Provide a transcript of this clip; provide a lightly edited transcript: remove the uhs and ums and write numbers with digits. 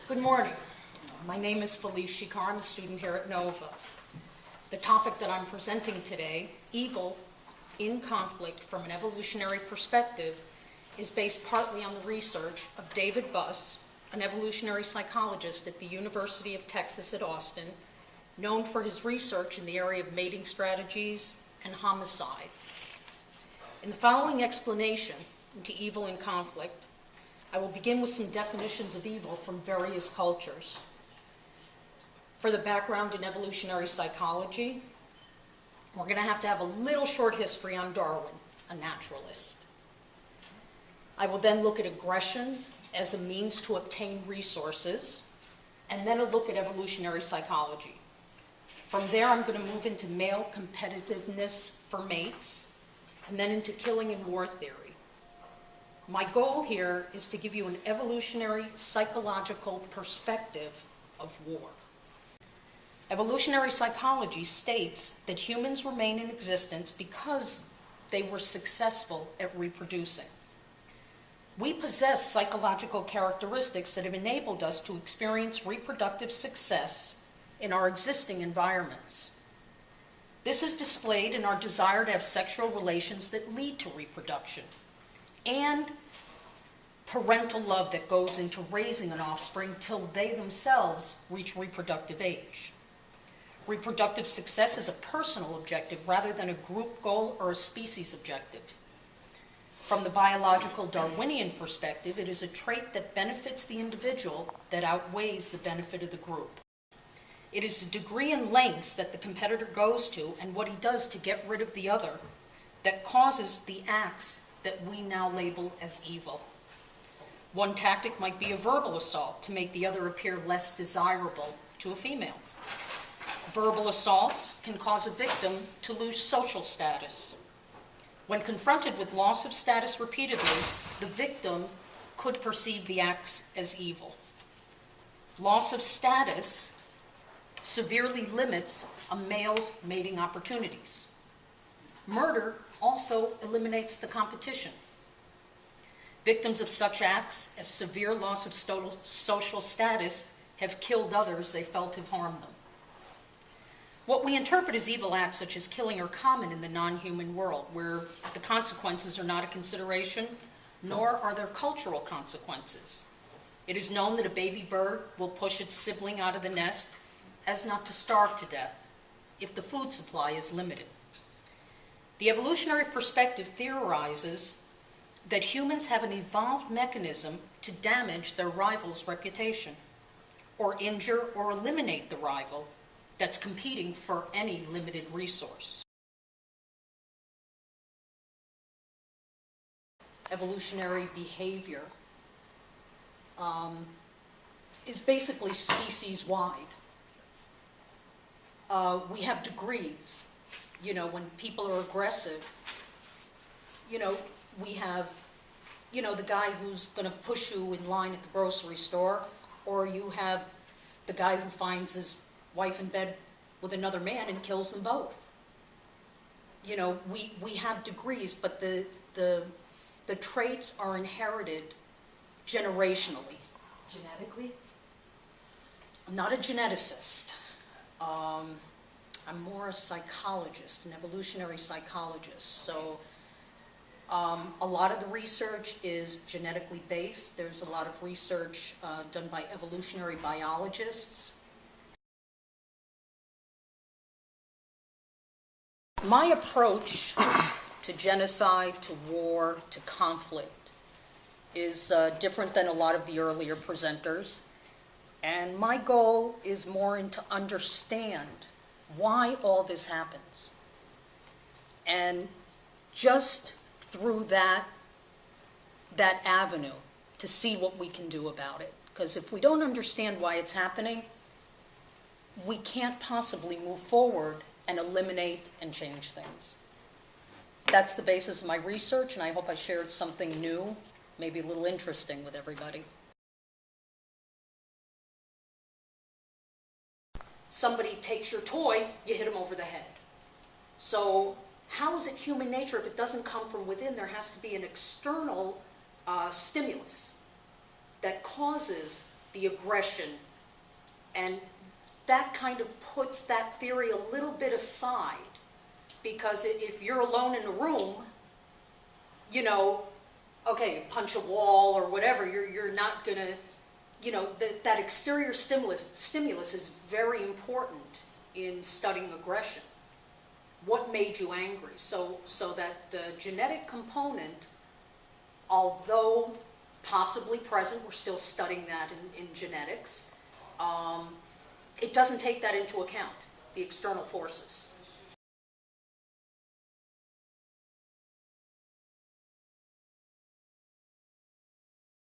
Good morning. My name is Felice Shekar. I'm a student here at NOVA. The topic that I'm presenting today, evil in conflict from an evolutionary perspective, is based partly on the research of David Buss, an evolutionary psychologist at the University of Texas at Austin, known for his research in the area of mating strategies and homicide. In the following explanation into evil in conflict, I will begin with some definitions of evil from various cultures. For the background in evolutionary psychology, we're going to have a little short history on Darwin, a naturalist. I will then look at aggression as a means to obtain resources, and then a look at evolutionary psychology. From there, I'm going to move into male competitiveness for mates, and then into killing and war theory. My goal here is to give you an evolutionary psychological perspective of war. Evolutionary psychology states that humans remain in existence because they were successful at reproducing. We possess psychological characteristics that have enabled us to experience reproductive success in our existing environments. This is displayed in our desire to have sexual relations that lead to reproduction, and parental love that goes into raising an offspring till they themselves reach reproductive age. Reproductive success is a personal objective rather than a group goal or a species objective. From the biological Darwinian perspective, it is a trait that benefits the individual that outweighs the benefit of the group. It is the degree and lengths that the competitor goes to and what he does to get rid of the other that causes the acts that we now label as evil. One tactic might be a verbal assault to make the other appear less desirable to a female. Verbal assaults can cause a victim to lose social status. When confronted with loss of status repeatedly, the victim could perceive the acts as evil. Loss of status severely limits a male's mating opportunities. Murder also eliminates the competition. Victims of such acts as severe loss of social status have killed others they felt have harmed them. What we interpret as evil acts such as killing are common in the non-human world, where the consequences are not a consideration, nor are there cultural consequences. It is known that a baby bird will push its sibling out of the nest as not to starve to death if the food supply is limited. The evolutionary perspective theorizes that humans have an evolved mechanism to damage their rival's reputation, or injure or eliminate the rival that's competing for any limited resource. Evolutionary behavior is basically species-wide. We have degrees. When people are aggressive, we have, the guy who's going to push you in line at the grocery store, or you have the guy who finds his wife in bed with another man and kills them both. We have degrees, but the traits are inherited generationally. Genetically? I'm not a geneticist. I'm more a psychologist, an evolutionary psychologist. So a lot of the research is genetically based. There's a lot of research done by evolutionary biologists. My approach to genocide, to war, to conflict is different than a lot of the earlier presenters. And my goal is more to understand why all this happens. And just through that avenue to see what we can do about it. Because if we don't understand why it's happening, we can't possibly move forward and eliminate and change things. That's the basis of my research, and I hope I shared something new, maybe a little interesting with everybody. Somebody takes your toy, you hit them over the head. So how is it human nature if it doesn't come from within? There has to be an external stimulus that causes the aggression, and that kind of puts that theory a little bit aside, because if you're alone in a room, you know, okay, you punch a wall or whatever, you're not gonna, you know, that exterior stimulus is very important in studying aggression. What made you angry? So that genetic component, although possibly present, we're still studying that in genetics, it doesn't take that into account, the external forces.